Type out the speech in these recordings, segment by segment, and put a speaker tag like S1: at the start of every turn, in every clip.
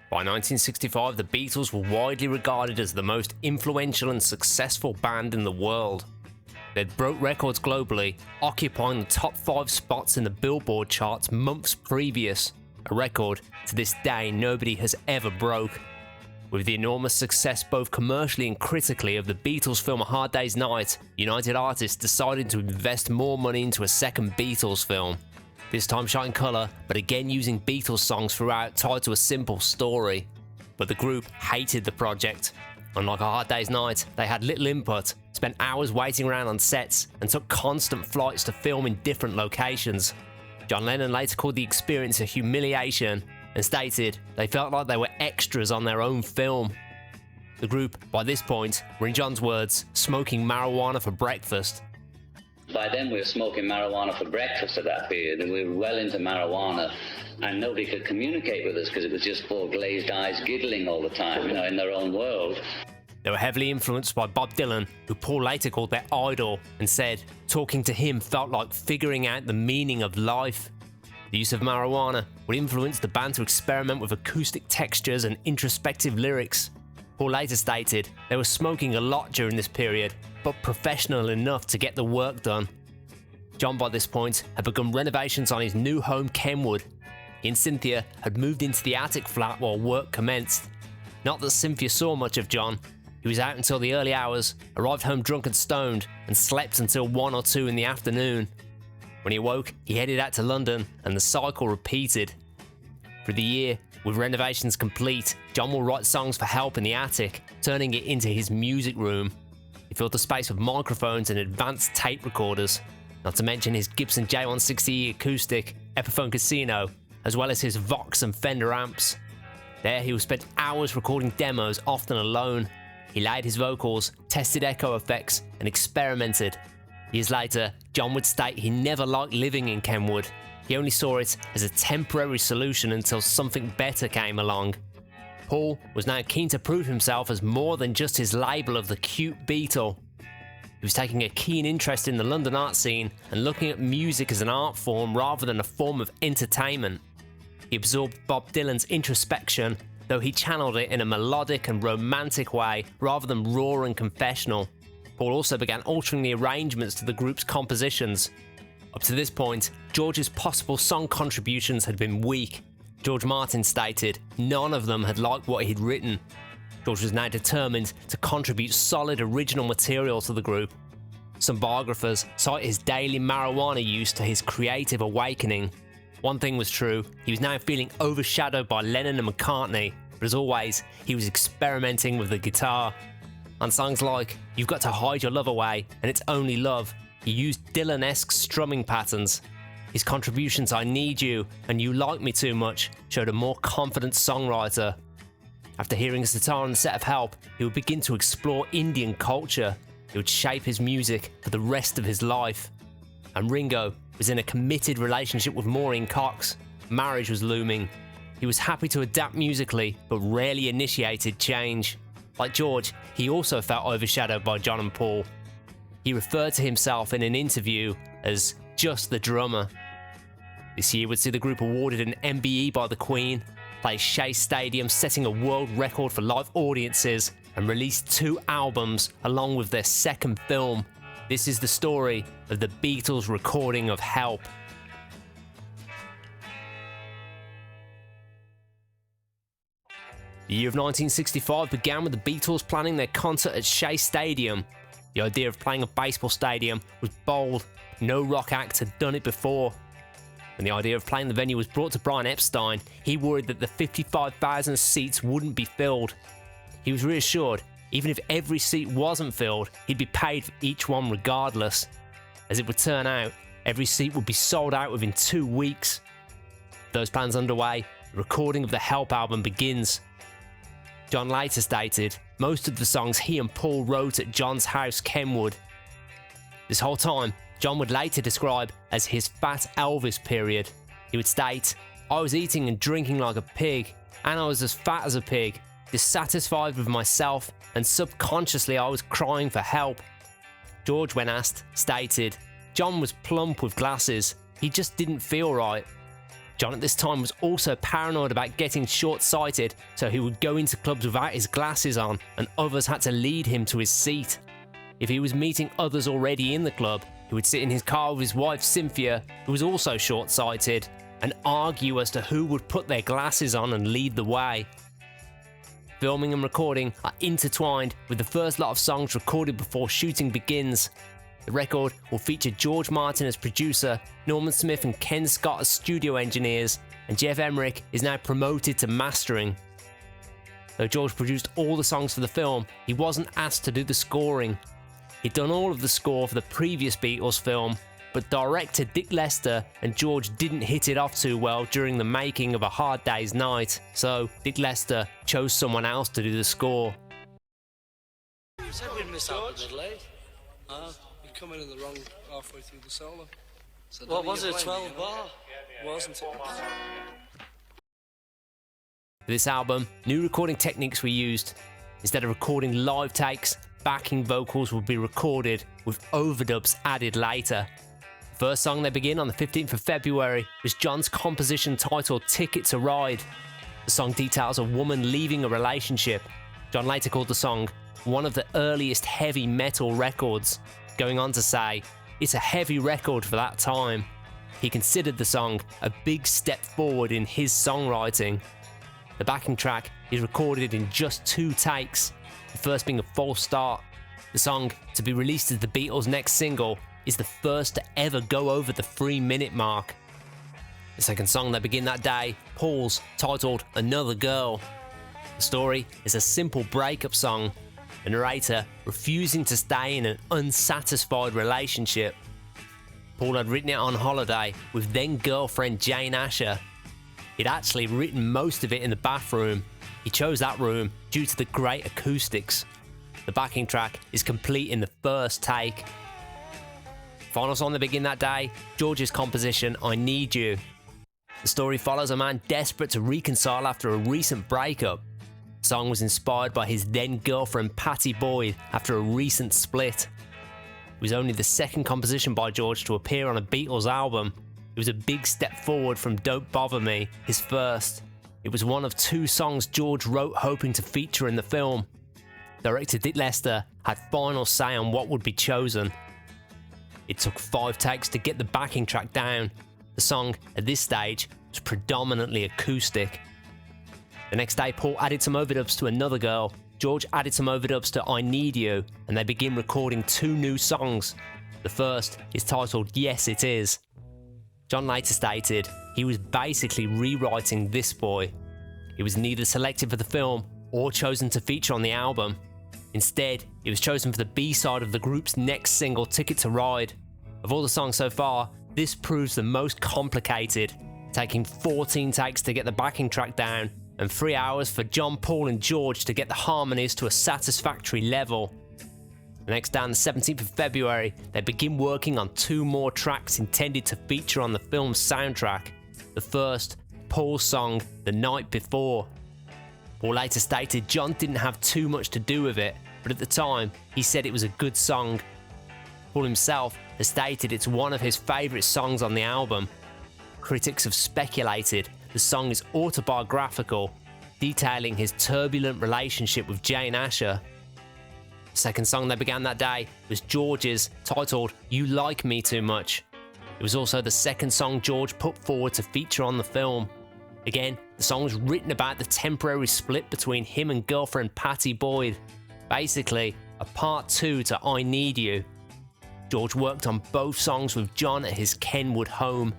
S1: By 1965, the Beatles were widely regarded as the most influential and successful band in the world. They'd broke records globally, occupying the top 5 spots in the Billboard charts months previous, a record to this day nobody has ever broke. With the enormous success both commercially and critically of the Beatles film A Hard Day's Night, United Artists decided to invest more money into a second Beatles film. This time shot in colour, but again using Beatles songs throughout tied to a simple story. But the group hated the project. Unlike A Hard Day's Night, they had little input, spent hours waiting around on sets, and took constant flights to film in different locations. John Lennon later called the experience a humiliation and stated they felt like they were extras on their own film. The group, by this point, were in John's words, smoking marijuana for breakfast.
S2: By then we were smoking marijuana for breakfast at that period, and we were well into marijuana, and nobody could communicate with us because it was just four glazed eyes giggling all the time, in their own world.
S1: They were heavily influenced by Bob Dylan, who Paul later called their idol, and said talking to him felt like figuring out the meaning of life. The use of marijuana would influence the band to experiment with acoustic textures and introspective lyrics. Paul later stated they were smoking a lot during this period, but professional enough to get the work done. John, by this point, had begun renovations on his new home Kenwood. He and Cynthia had moved into the attic flat while work commenced. Not that Cynthia saw much of John. He was out until the early hours, arrived home drunk and stoned, and slept until 1 or 2 in the afternoon. When he awoke, he headed out to London, and the cycle repeated. For the year, with renovations complete, John will write songs for Help in the attic, turning it into his music room. He filled the space with microphones and advanced tape recorders, not to mention his Gibson J160E acoustic, Epiphone Casino, as well as his Vox and Fender amps. There he would spend hours recording demos, often alone. He laid his vocals, tested echo effects, and experimented. Years later, John would state he never liked living in Kenwood. He only saw it as a temporary solution until something better came along. Paul was now keen to prove himself as more than just his label of the cute Beatle. He was taking a keen interest in the London art scene and looking at music as an art form rather than a form of entertainment. He absorbed Bob Dylan's introspection, though he channeled it in a melodic and romantic way rather than raw and confessional. Paul also began altering the arrangements to the group's compositions. Up to this point, George's possible song contributions had been weak. George Martin stated none of them had liked what he'd written. George was now determined to contribute solid original material to the group. Some biographers cite his daily marijuana use to his creative awakening. One thing was true, he was now feeling overshadowed by Lennon and McCartney, but as always, he was experimenting with the guitar. On songs like You've Got to Hide Your Love Away and It's Only Love, he used Dylan-esque strumming patterns. His contributions I Need You and You Like Me Too Much showed a more confident songwriter. After hearing his guitar on the set of Help, he would begin to explore Indian culture. It would shape his music for the rest of his life. And Ringo was in a committed relationship with Maureen Cox. Marriage was looming. He was happy to adapt musically, but rarely initiated change. Like George, he also felt overshadowed by John and Paul. He referred to himself in an interview as just the drummer. This year would see the group awarded an MBE by the Queen, play Shea Stadium, setting a world record for live audiences, and released 2 albums along with their second film. This is the story of the Beatles' recording of Help. The year of 1965 began with the Beatles planning their concert at Shea Stadium. The idea of playing a baseball stadium was bold. No rock act had done it before. When the idea of playing the venue was brought to Brian Epstein, he worried that the 55,000 seats wouldn't be filled. He was reassured, even if every seat wasn't filled, he'd be paid for each one regardless. As it would turn out, every seat would be sold out within 2 weeks. With those plans underway, the recording of the Help album begins. John later stated most of the songs he and Paul wrote at John's house Kenwood. This whole time, John would later describe as his Fat Elvis period. He would state, I was eating and drinking like a pig, and I was as fat as a pig, dissatisfied with myself, and subconsciously I was crying for help. George, when asked, stated, John was plump with glasses, he just didn't feel right. John at this time was also paranoid about getting short-sighted, so he would go into clubs without his glasses on, and others had to lead him to his seat. If he was meeting others already in the club, he would sit in his car with his wife Cynthia, who was also short-sighted, and argue as to who would put their glasses on and lead the way. Filming and recording are intertwined, with the first lot of songs recorded before shooting begins. The record will feature George Martin as producer, Norman Smith and Ken Scott as studio engineers, and Jeff Emerick is now promoted to mastering. Though George produced all the songs for the film, he wasn't asked to do the scoring. He'd done all of the score for the previous Beatles film, but director Dick Lester and George didn't hit it off too well during the making of A Hard Day's Night, so Dick Lester chose someone else to do the score.
S3: You said we'd miss out a bit late. You come in the wrong halfway through the solo. So what was it, 12 bar? Wasn't it?
S1: For this album, new recording techniques were used. Instead of recording live takes, backing vocals would be recorded with overdubs added later. The first song they begin on the 15th of February was John's composition titled Ticket to Ride. The song details a woman leaving a relationship. John later called the song one of the earliest heavy metal records, going on to say, "It's a heavy record for that time." He considered the song a big step forward in his songwriting. The backing track is recorded in just 2 takes, the first being a false start. The song, to be released as the Beatles' next single, is the first to ever go over the 3-minute mark. The second song they begin that day, Paul's, titled Another Girl. The story is a simple breakup song, the narrator refusing to stay in an unsatisfied relationship. Paul had written it on holiday with then-girlfriend Jane Asher. He'd actually written most of it in the bathroom. He chose that room due to the great acoustics. The backing track is complete in the first take. Final song to begin that day, George's composition, I Need You. The story follows a man desperate to reconcile after a recent breakup. The song was inspired by his then-girlfriend Patty Boyd after a recent split. It was only the second composition by George to appear on a Beatles album. It was a big step forward from Don't Bother Me, his first. It was one of 2 songs George wrote hoping to feature in the film. Director Dick Lester had final say on what would be chosen. It took 5 takes to get the backing track down. The song, at this stage, was predominantly acoustic. The next day, Paul added some overdubs to Another Girl. George added some overdubs to I Need You, and they begin recording 2 new songs. The first is titled Yes It Is. John later stated he was basically rewriting This Boy. It was neither selected for the film or chosen to feature on the album. Instead, it was chosen for the B-side of the group's next single, Ticket to Ride. Of all the songs so far, this proves the most complicated, taking 14 takes to get the backing track down and 3 hours for John, Paul and George to get the harmonies to a satisfactory level. The next day, on the 17th of February, they begin working on 2 more tracks intended to feature on the film's soundtrack. The first, Paul's song, The Night Before. Paul later stated John didn't have too much to do with it, but at the time, he said it was a good song. Paul himself has stated it's one of his favourite songs on the album. Critics have speculated the song is autobiographical, detailing his turbulent relationship with Jane Asher. The second song they began that day was George's, titled You Like Me Too Much. It was also the second song George put forward to feature on the film. Again, the song was written about the temporary split between him and girlfriend Patty Boyd. Basically, a part 2 to I Need You. George worked on both songs with John at his Kenwood home.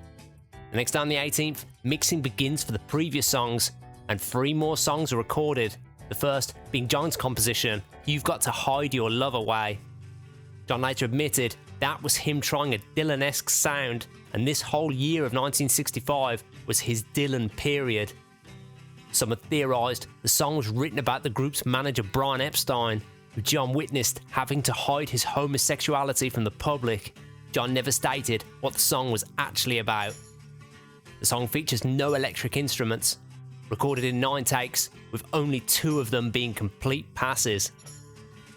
S1: The next day on the 18th, mixing begins for the previous songs, and 3 more songs are recorded. The first being John's composition, You've Got to Hide Your Love Away. John later admitted that was him trying a Dylan-esque sound, and this whole year of 1965 was his Dylan period. Some have theorised the song was written about the group's manager Brian Epstein, who John witnessed having to hide his homosexuality from the public. John never stated what the song was actually about. The song features no electric instruments, recorded in 9 takes, with only 2 of them being complete passes.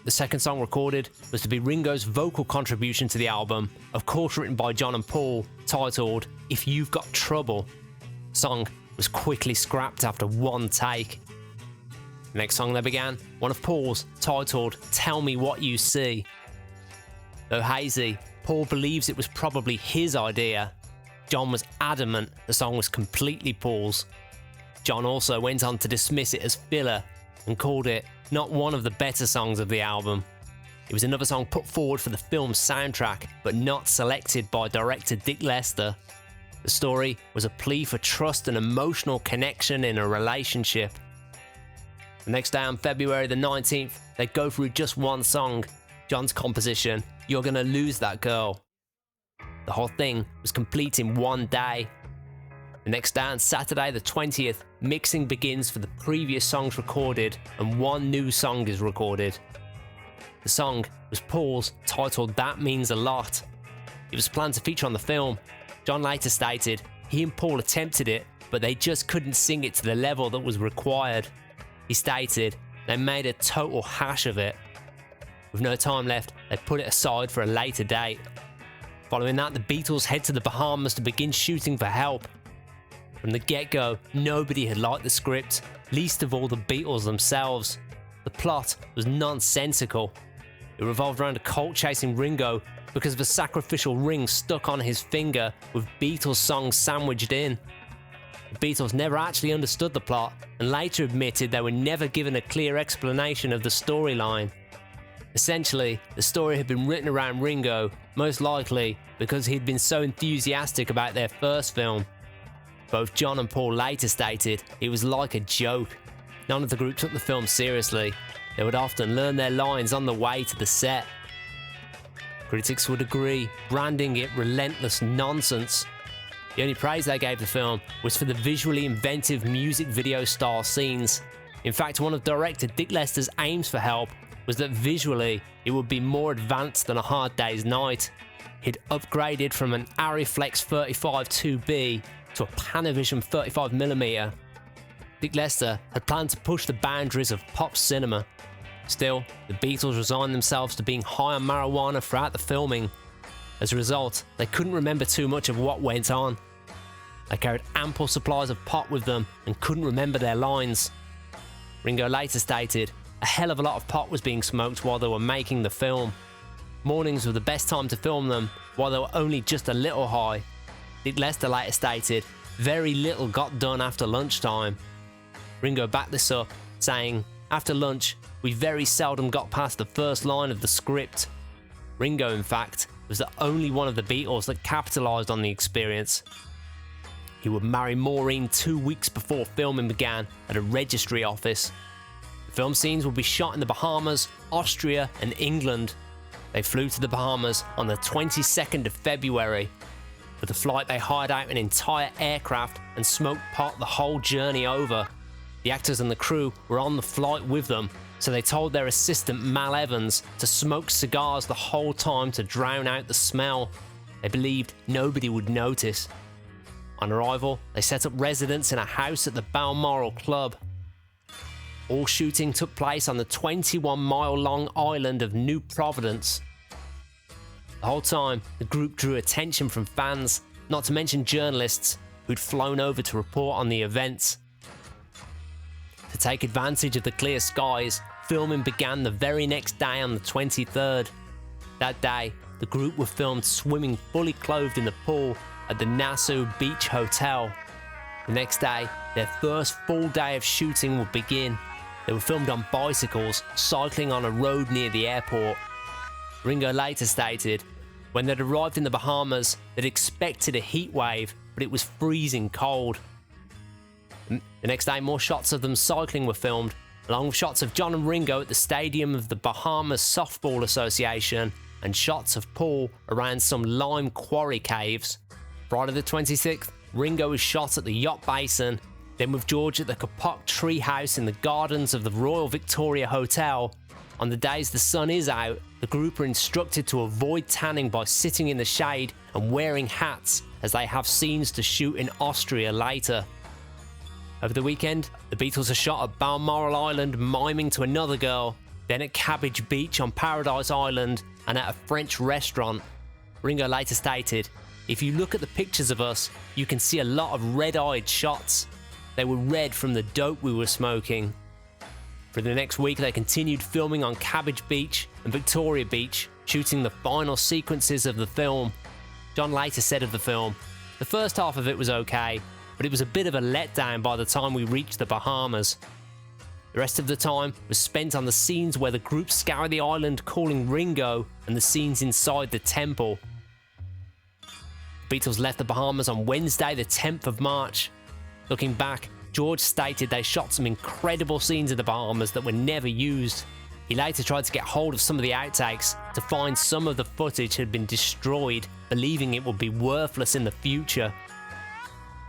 S1: The second song recorded was to be Ringo's vocal contribution to the album, of course written by John and Paul, titled If You've Got Trouble. The song was quickly scrapped after one take. The next song they began, one of Paul's, titled Tell Me What You See. Though hazy, Paul believes it was probably his idea. John was adamant the song was completely Paul's. John also went on to dismiss it as filler and called it not one of the better songs of the album. It was another song put forward for the film's soundtrack, but not selected by director Dick Lester. The story was a plea for trust and emotional connection in a relationship. The next day on February the 19th, they go through just one song, John's composition, You're Gonna Lose That Girl. The whole thing was complete in one day. The next day on Saturday the 20th, mixing begins for the previous songs recorded and one new song is recorded. The song was Paul's, titled That Means a Lot. It was planned to feature on the film. John later stated he and Paul attempted it, but they just couldn't sing it to the level that was required. He stated they made a total hash of it. With no time left, they put it aside for a later date. Following that, the Beatles head to the Bahamas to begin shooting for help. From the get-go, nobody had liked the script, least of all the Beatles themselves. The plot was nonsensical. It revolved around a cult chasing Ringo because of a sacrificial ring stuck on his finger with Beatles songs sandwiched in. The Beatles never actually understood the plot and later admitted they were never given a clear explanation of the storyline. Essentially, the story had been written around Ringo, most likely because he'd been so enthusiastic about their first film. Both John and Paul later stated it was like a joke. None of the group took the film seriously. They would often learn their lines on the way to the set. Critics would agree, branding it relentless nonsense. The only praise they gave the film was for the visually inventive music video style scenes. In fact, one of director Dick Lester's aims for Help was that visually it would be more advanced than A Hard Day's Night. He'd upgraded from an Arriflex 35 2B to a Panavision 35mm. Dick Lester had planned to push the boundaries of pop cinema. Still, the Beatles resigned themselves to being high on marijuana throughout the filming. As a result, they couldn't remember too much of what went on. They carried ample supplies of pot with them and couldn't remember their lines. Ringo later stated, a hell of a lot of pot was being smoked while they were making the film. Mornings were the best time to film them, while they were only just a little high. Dick Lester later stated, very little got done after lunchtime. Ringo backed this up, saying, after lunch, we very seldom got past the first line of the script. Ringo, in fact, was the only one of the Beatles that capitalised on the experience. He would marry Maureen 2 weeks before filming began at a registry office. The film scenes would be shot in the Bahamas, Austria and England. They flew to the Bahamas on the 22nd of February. For the flight, they hired out an entire aircraft and smoked pot the whole journey over. The actors and the crew were on the flight with them, so they told their assistant Mal Evans to smoke cigars the whole time to drown out the smell. They believed nobody would notice. On arrival, they set up residence in a house at the Balmoral Club. All shooting took place on the 21-mile-long island of New Providence. The whole time, the group drew attention from fans, not to mention journalists who'd flown over to report on the events. To take advantage of the clear skies, filming began the very next day on the 23rd. That day, the group were filmed swimming fully clothed in the pool at the Nassau Beach Hotel. The next day, their first full day of shooting would begin. They were filmed on bicycles, cycling on a road near the airport. Ringo later stated, when they'd arrived in the Bahamas, they'd expected a heat wave, but it was freezing cold. The next day, more shots of them cycling were filmed, along with shots of John and Ringo at the stadium of the Bahamas Softball Association and shots of Paul around some lime quarry caves. Friday the 26th, Ringo was shot at the Yacht Basin, then with George at the Kapok Tree House in the gardens of the Royal Victoria Hotel. On the days the sun is out, the group are instructed to avoid tanning by sitting in the shade and wearing hats, as they have scenes to shoot in Austria later. Over the weekend, the Beatles are shot at Balmoral Island miming to another girl, then at Cabbage Beach on Paradise Island and at a French restaurant. Ringo later stated, If you look at the pictures of us, you can see a lot of red-eyed shots. They were red from the dope we were smoking. For the next week, they continued filming on Cabbage Beach and Victoria Beach, shooting the final sequences of the film. John later said of the film, "The first half of it was okay, but it was a bit of a letdown by the time we reached the Bahamas. The rest of the time was spent on the scenes where the group scoured the island calling Ringo and the scenes inside the temple." The Beatles left the Bahamas on Wednesday the 10th of March. Looking back, George stated they shot some incredible scenes in the Bahamas that were never used. He later tried to get hold of some of the outtakes to find some of the footage had been destroyed, believing it would be worthless in the future.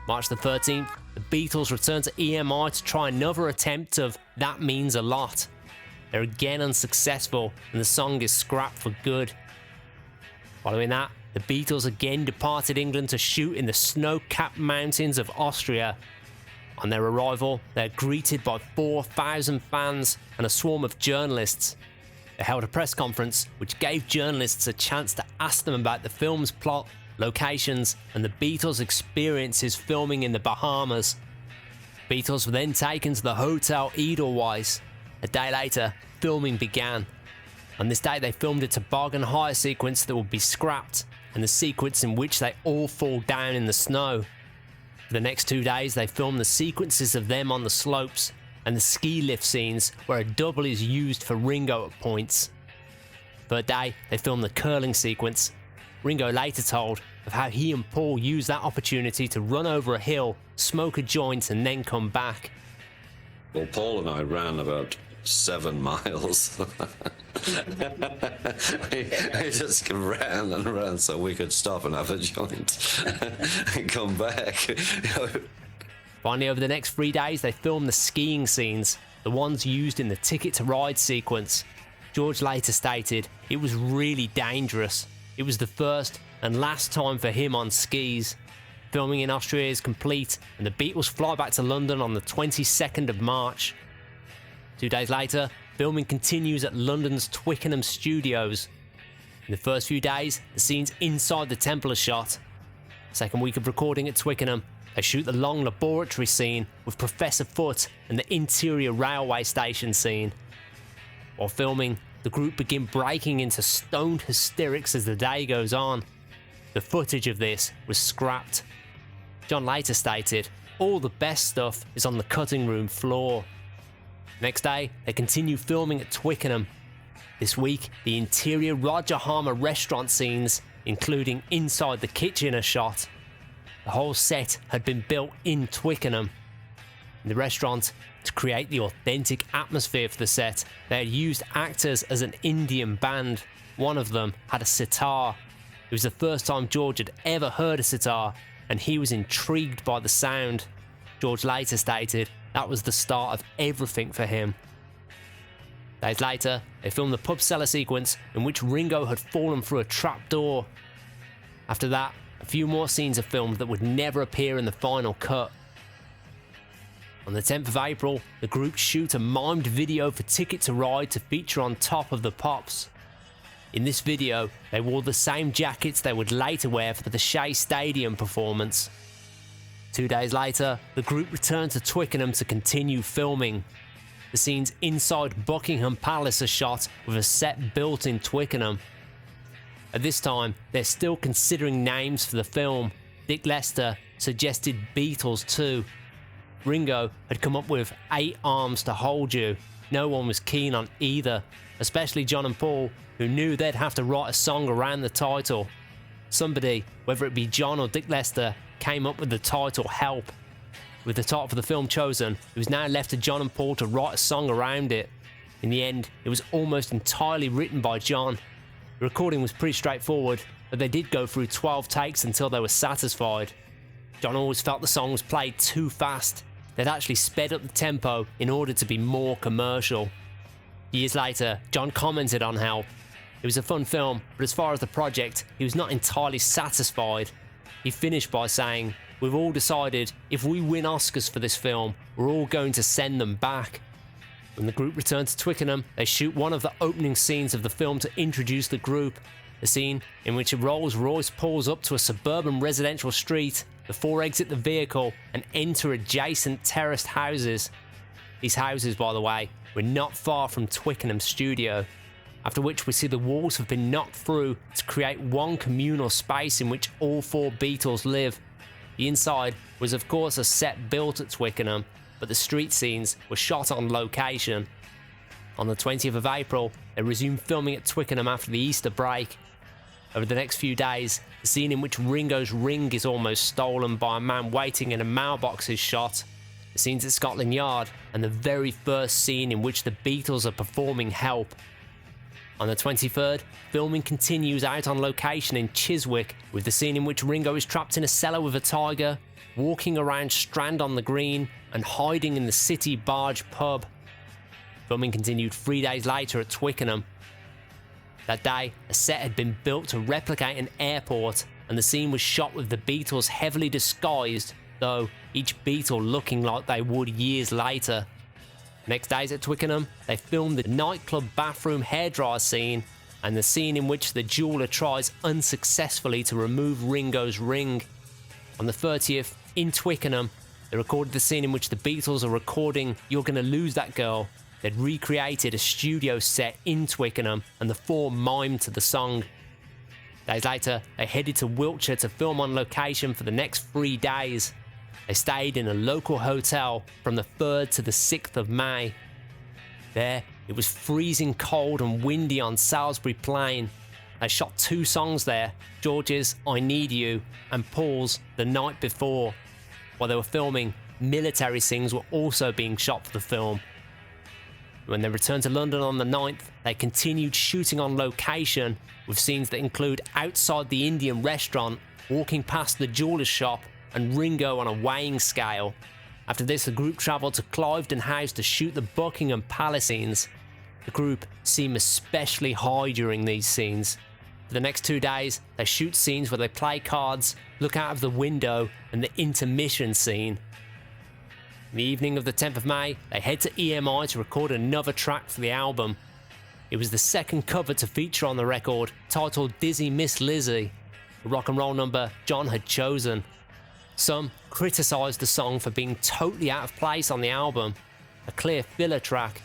S1: March the 13th, the Beatles returned to EMI to try another attempt of That Means a Lot. They're again unsuccessful and the song is scrapped for good. Following that, the Beatles again departed England to shoot in the snow-capped mountains of Austria. On their arrival, they are greeted by 4,000 fans and a swarm of journalists. They held a press conference which gave journalists a chance to ask them about the film's plot, locations, and the Beatles' experiences filming in the Bahamas. The Beatles were then taken to the Hotel Edelweiss. A day later, filming began. On this day, they filmed a toboggan hire sequence that would be scrapped, and the sequence in which they all fall down in the snow. For the next 2 days, they filmed the sequences of them on the slopes and the ski lift scenes where a double is used for Ringo at points. Third day, they filmed the curling sequence. Ringo later told of how he and Paul used that opportunity to run over a hill, smoke a joint, and then come back.
S4: Well, Paul and I ran about 7 miles. we just ran and ran so we could stop and have a joint and come back.
S1: Finally, over the next 3 days, they filmed the skiing scenes, the ones used in the Ticket to Ride sequence. George later stated it was really dangerous. It was the first and last time for him on skis. Filming in Austria is complete, and the Beatles fly back to London on the 22nd of March. 2 days later, filming continues at London's Twickenham studios. In the first few days, the scenes inside the temple are shot. Second week of recording at Twickenham, they shoot the long laboratory scene with Professor Foote and the interior railway station scene. While filming, the group begin breaking into stoned hysterics as the day goes on. The footage of this was scrapped. John later stated, "All the best stuff is on the cutting room floor." Next day, they continue filming at Twickenham. This week, the interior Roger Harmer restaurant scenes, including inside the kitchen, are shot. The whole set had been built in Twickenham. In the restaurant, to create the authentic atmosphere for the set, they had used actors as an Indian band. One of them had a sitar. It was the first time George had ever heard a sitar, and he was intrigued by the sound. George later stated that was the start of everything for him. Days later, they filmed the pub cellar sequence in which Ringo had fallen through a trapdoor. After that, a few more scenes are filmed that would never appear in the final cut. On the 10th of April, the group shoot a mimed video for Ticket to Ride to feature on top of the Pops. In this video, they wore the same jackets they would later wear for the Shea Stadium performance. 2 days later, the group returned to Twickenham to continue filming. The scenes inside Buckingham Palace are shot with a set built in Twickenham. At this time, they're still considering names for the film. Dick Lester suggested Beatles too. Ringo had come up with 8 Arms to Hold You. No one was keen on either, especially John and Paul, who knew they'd have to write a song around the title. Somebody, whether it be John or Dick Lester, came up with the title Help. With the title for the film chosen, it was now left to John and Paul to write a song around it. In the end, it was almost entirely written by John. The recording was pretty straightforward, but they did go through 12 takes until they were satisfied. John always felt the song was played too fast. They'd actually sped up the tempo in order to be more commercial. Years later, John commented on Help. It was a fun film, but as far as the project, he was not entirely satisfied. He finished by saying, "We've all decided if we win Oscars for this film, we're all going to send them back." When the group returned to Twickenham, they shoot one of the opening scenes of the film to introduce the group. The scene in which a Rolls-Royce pulls up to a suburban residential street, the four exit the vehicle and enter adjacent terraced houses. These houses, by the way, were not far from Twickenham's studio, after which we see the walls have been knocked through to create one communal space in which all four Beatles live. The inside was of course a set built at Twickenham, but the street scenes were shot on location. On the 20th of April, they resumed filming at Twickenham after the Easter break. Over the next few days, the scene in which Ringo's ring is almost stolen by a man waiting in a mailbox is shot, the scenes at Scotland Yard, and the very first scene in which the Beatles are performing Help. On the 23rd, filming continues out on location in Chiswick, with the scene in which Ringo is trapped in a cellar with a tiger, walking around Strand on the Green, and hiding in the City Barge pub. Filming continued 3 days later at Twickenham. That day, a set had been built to replicate an airport, and the scene was shot with the Beatles heavily disguised, though each Beatle looking like they would years later. Next days at Twickenham, they filmed the nightclub bathroom hairdryer scene, and the scene in which the jeweller tries unsuccessfully to remove Ringo's ring. On the 30th, in Twickenham, they recorded the scene in which the Beatles are recording You're Gonna Lose That Girl. They'd recreated a studio set in Twickenham, and the four mimed to the song. Days later, they headed to Wiltshire to film on location for the next 3 days. They stayed in a local hotel from the 3rd to the 6th of May. There, it was freezing cold and windy on Salisbury Plain. They shot 2 songs there, George's I Need You and Paul's The Night Before. While they were filming, military scenes were also being shot for the film. When they returned to London on the 9th, they continued shooting on location, with scenes that include outside the Indian restaurant, walking past the jeweller's shop, and Ringo on a weighing scale. After this, the group travelled to Cliveden House to shoot the Buckingham Palace scenes. The group seem especially high during these scenes. For the next 2 days, they shoot scenes where they play cards, look out of the window, and the intermission scene. In the evening of the 10th of May, they head to EMI to record another track for the album. It was the second cover to feature on the record, titled Dizzy Miss Lizzy, a rock and roll number John had chosen. Some criticised the song for being totally out of place on the album, a clear filler track.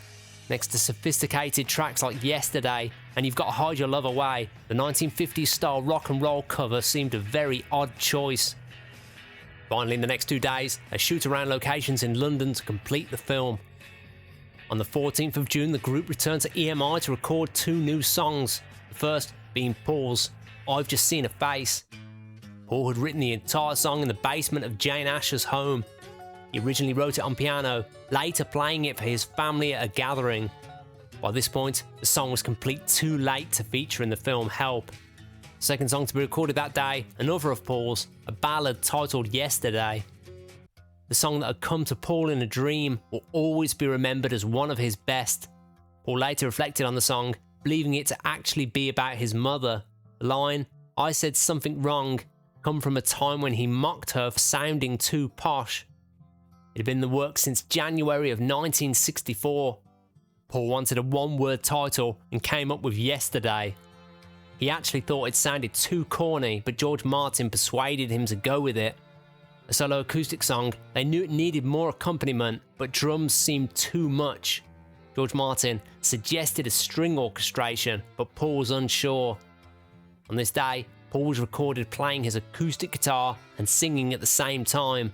S1: Next to sophisticated tracks like Yesterday and You've Got to Hide Your Love Away, the 1950s style rock and roll cover seemed a very odd choice. Finally, in the next 2 days, they shoot around locations in London to complete the film. On the 14th of June, the group returned to EMI to record 2 new songs, the first being Paul's I've Just Seen a Face. Paul had written the entire song in the basement of Jane Asher's home. He originally wrote it on piano, later playing it for his family at a gathering. By this point, the song was complete too late to feature in the film Help. The second song to be recorded that day, another of Paul's, a ballad titled Yesterday. The song that had come to Paul in a dream will always be remembered as one of his best. Paul later reflected on the song, believing it to actually be about his mother. The line, I said something wrong, come from a time when he mocked her for sounding too posh. It had been in the works since January of 1964. Paul wanted a one-word title and came up with Yesterday. He actually thought it sounded too corny, but George Martin persuaded him to go with it. A solo acoustic song, they knew it needed more accompaniment, but drums seemed too much. George Martin suggested a string orchestration, but Paul was unsure. On this day, Paul was recorded playing his acoustic guitar and singing at the same time.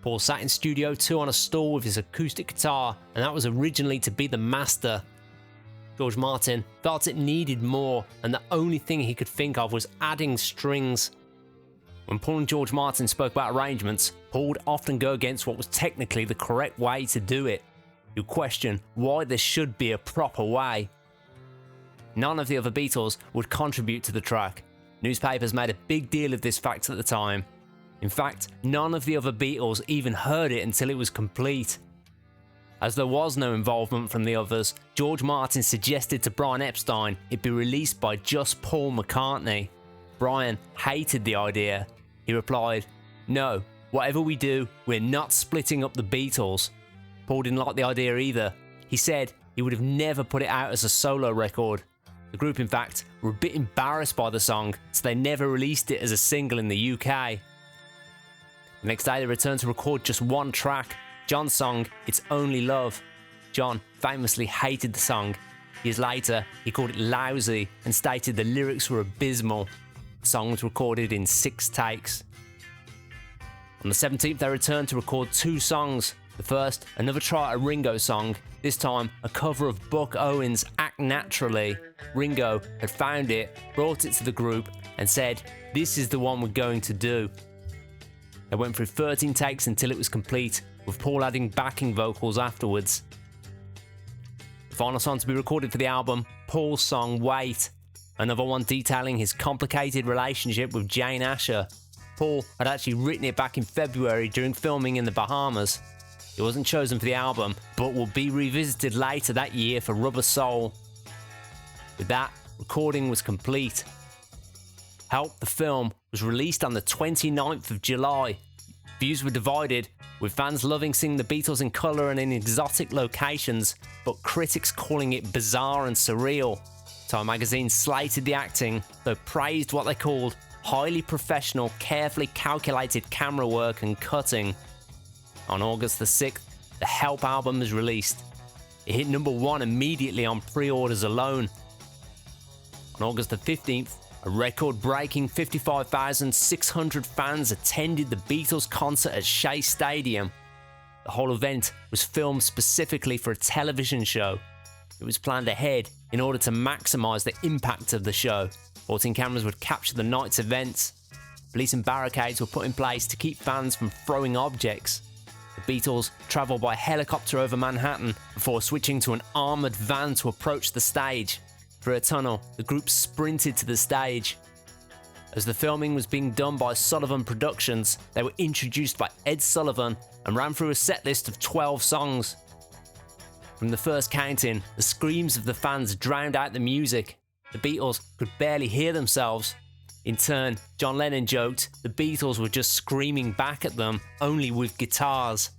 S1: Paul sat in Studio 2 on a stool with his acoustic guitar, and that was originally to be the master. George Martin felt it needed more, and the only thing he could think of was adding strings. When Paul and George Martin spoke about arrangements, Paul would often go against what was technically the correct way to do it. He would question why there should be a proper way. None of the other Beatles would contribute to the track. Newspapers made a big deal of this fact at the time. In fact, none of the other Beatles even heard it until it was complete. As there was no involvement from the others, George Martin suggested to Brian Epstein it be released by just Paul McCartney. Brian hated the idea. He replied, "No, whatever we do, we're not splitting up the Beatles." Paul didn't like the idea either. He said he would have never put it out as a solo record. The group, in fact, were a bit embarrassed by the song, so they never released it as a single in the UK. The next day, they returned to record just one track, John's song, It's Only Love. John famously hated the song. Years later, he called it lousy and stated the lyrics were abysmal. The song was recorded in 6 takes. On the 17th, they returned to record 2 songs. The first, another try at a Ringo song, this time a cover of Buck Owens' Act Naturally. Ringo had found it, brought it to the group, and said, "This is the one we're going to do." They went through 13 takes until it was complete, with Paul adding backing vocals afterwards. The final song to be recorded for the album, Paul's song Wait, another one detailing his complicated relationship with Jane Asher. Paul had actually written it back in February during filming in the Bahamas. It wasn't chosen for the album, but will be revisited later that year for Rubber Soul. With that, recording was complete. Help, the film, was released on the 29th of July. Views were divided, with fans loving seeing the Beatles in colour and in exotic locations, but critics calling it bizarre and surreal. Time magazine slated the acting, though praised what they called highly professional, carefully calculated camera work and cutting. On August the 6th, the Help album was released. It hit number 1 immediately on pre-orders alone. On August the 15th, a record-breaking 55,600 fans attended the Beatles concert at Shea Stadium. The whole event was filmed specifically for a television show. It was planned ahead in order to maximise the impact of the show. 14 cameras would capture the night's events. Police and barricades were put in place to keep fans from throwing objects. The Beatles travelled by helicopter over Manhattan before switching to an armoured van to approach the stage. Through a tunnel, the group sprinted to the stage. As the filming was being done by Sullivan Productions, they were introduced by Ed Sullivan and ran through a set list of 12 songs. From the first counting, the screams of the fans drowned out the music. The Beatles could barely hear themselves. In turn, John Lennon joked the Beatles were just screaming back at them, only with guitars.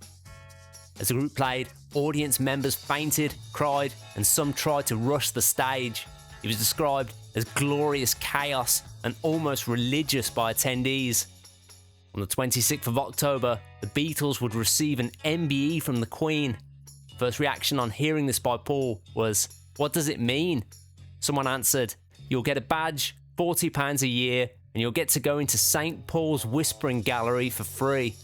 S1: As the group played, audience members fainted, cried, and some tried to rush the stage. It was described as glorious chaos and almost religious by attendees. On the 26th of October, the Beatles would receive an MBE from the Queen. First reaction on hearing this by Paul was, "What does it mean?" Someone answered, "You'll get a badge, £40 a year, and you'll get to go into St. Paul's Whispering Gallery for free."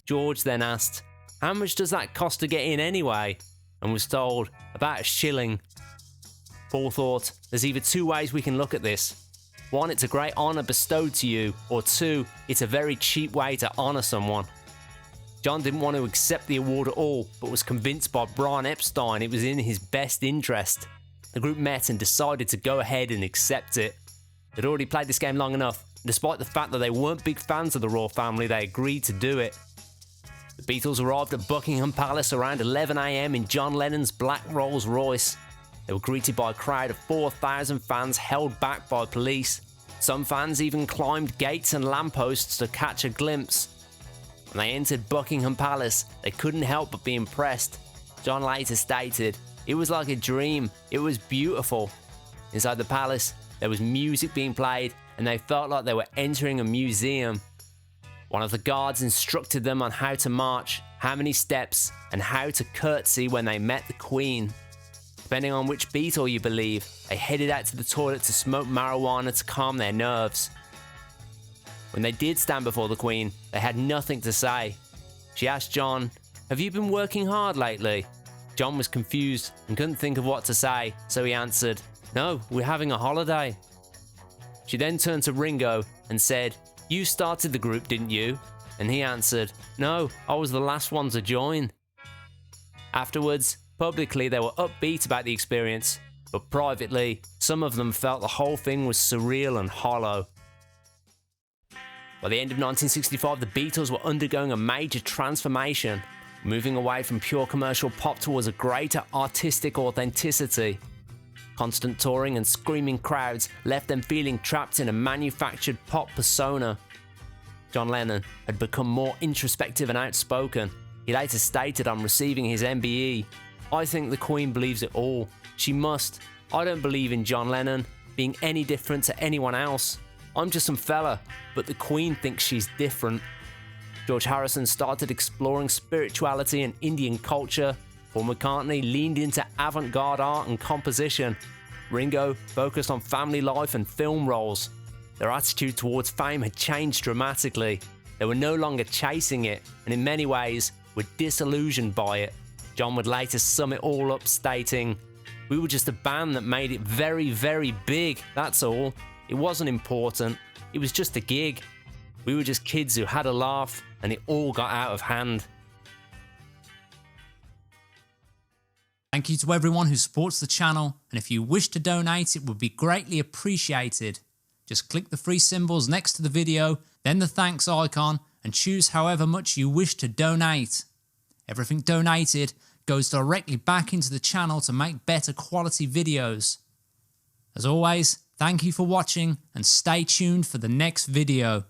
S1: George then asked, "How much does that cost to get in anyway?" and was told, "About £1." Paul thought, there's either 2 ways we can look at this. 1, it's a great honour bestowed to you, or 2, it's a very cheap way to honour someone. John didn't want to accept the award at all, but was convinced by Brian Epstein it was in his best interest. The group met and decided to go ahead and accept it. They'd already played this game long enough. Despite the fact that they weren't big fans of the royal family, they agreed to do it. The Beatles arrived at Buckingham Palace around 11 AM in John Lennon's black Rolls Royce. They were greeted by a crowd of 4,000 fans held back by police. Some fans even climbed gates and lampposts to catch a glimpse. When they entered Buckingham Palace, they couldn't help but be impressed. John later stated, "It was like a dream. It was beautiful." Inside the palace, there was music being played, and they felt like they were entering a museum. One of the guards instructed them on how to march, how many steps, and how to curtsy when they met the Queen. Depending on which Beatle you believe, they headed out to the toilet to smoke marijuana to calm their nerves. When they did stand before the Queen, they had nothing to say. She asked John, "Have you been working hard lately?" John was confused and couldn't think of what to say, so he answered, "No, we're having a holiday." She then turned to Ringo and said, "You started the group, didn't you?" And he answered, "No, I was the last one to join." Afterwards, publicly they were upbeat about the experience, but privately, some of them felt the whole thing was surreal and hollow. By the end of 1965, the Beatles were undergoing a major transformation, moving away from pure commercial pop towards a greater artistic authenticity. Constant touring and screaming crowds left them feeling trapped in a manufactured pop persona. John Lennon had become more introspective and outspoken. He later stated on receiving his MBE, "I think the Queen believes it all. She must. I don't believe in John Lennon being any different to anyone else. I'm just some fella, but the Queen thinks she's different. George Harrison started exploring spirituality and Indian culture. Paul McCartney leaned into avant-garde art and composition. Ringo focused on family life and film roles. Their attitude towards fame had changed dramatically. They were no longer chasing it, and in many ways were disillusioned by it. John would later sum it all up stating, "We were just a band that made it very, very big, that's all. It wasn't important, it was just a gig. We were just kids who had a laugh, and it all got out of hand."
S5: Thank you to everyone who supports the channel, and if you wish to donate, it would be greatly appreciated. Just click the three symbols next to the video, then the thanks icon, and choose however much you wish to donate. Everything donated goes directly back into the channel to make better quality videos. As always, thank you for watching, and stay tuned for the next video.